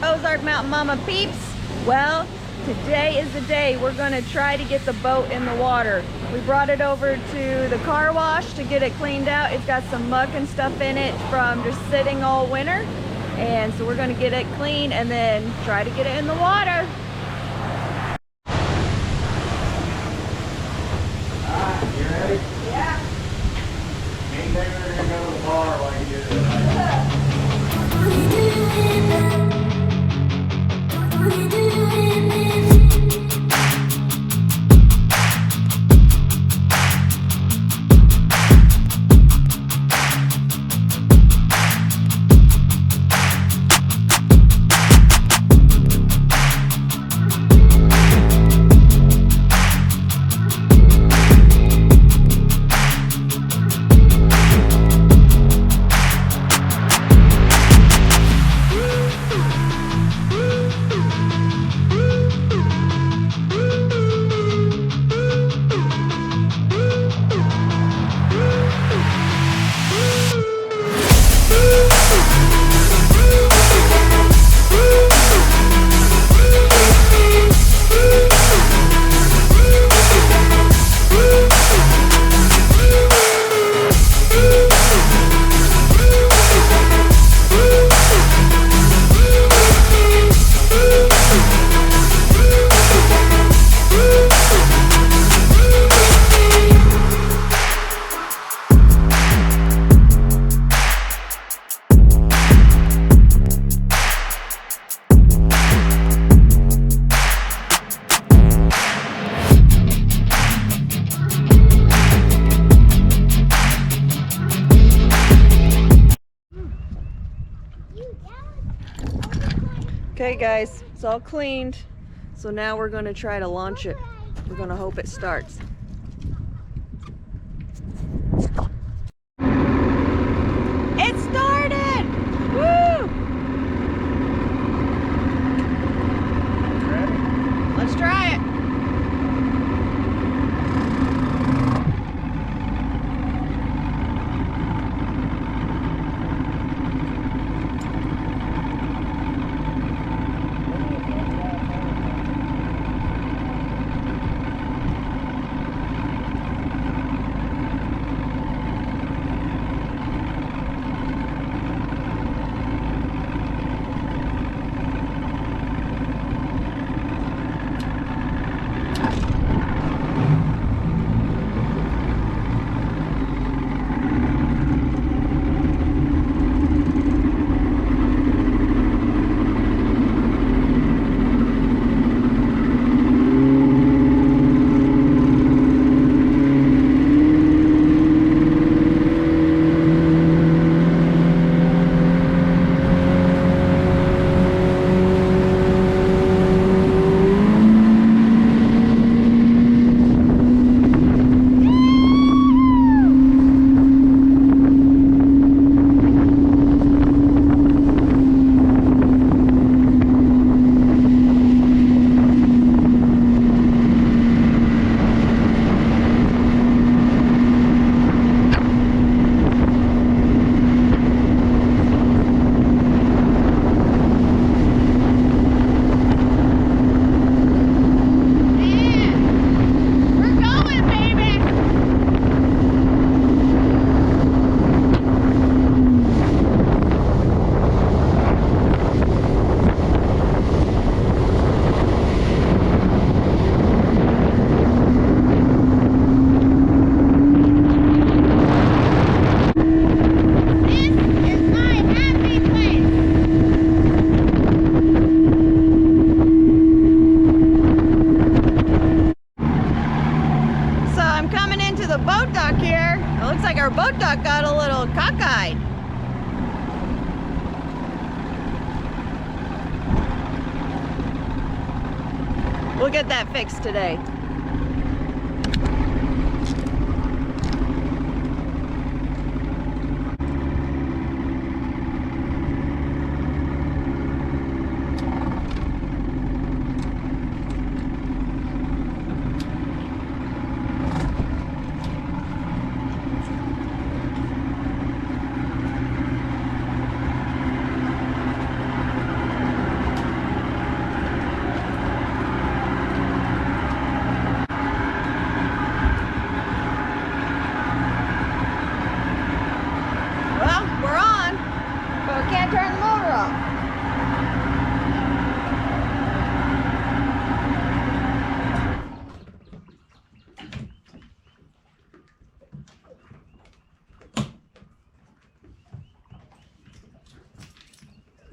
Ozark Mountain Mama peeps. Well, today is the day we're going to try to get the boat in the water. We brought it over to the car wash to get it cleaned out. It's got some muck and stuff in it from just sitting all winter. And so we're going to get it clean and then try to get it in the water. Alright, you ready? Yeah. Ain't never gonna go to the bar while you do it. Okay guys, it's all cleaned. So now we're going to try to launch it. We're going to hope it starts. It started! Woo! Ready? Let's try it. Our boat dock got a little cockeyed. We'll get that fixed today.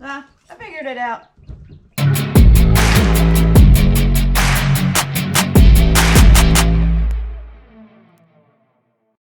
I figured it out.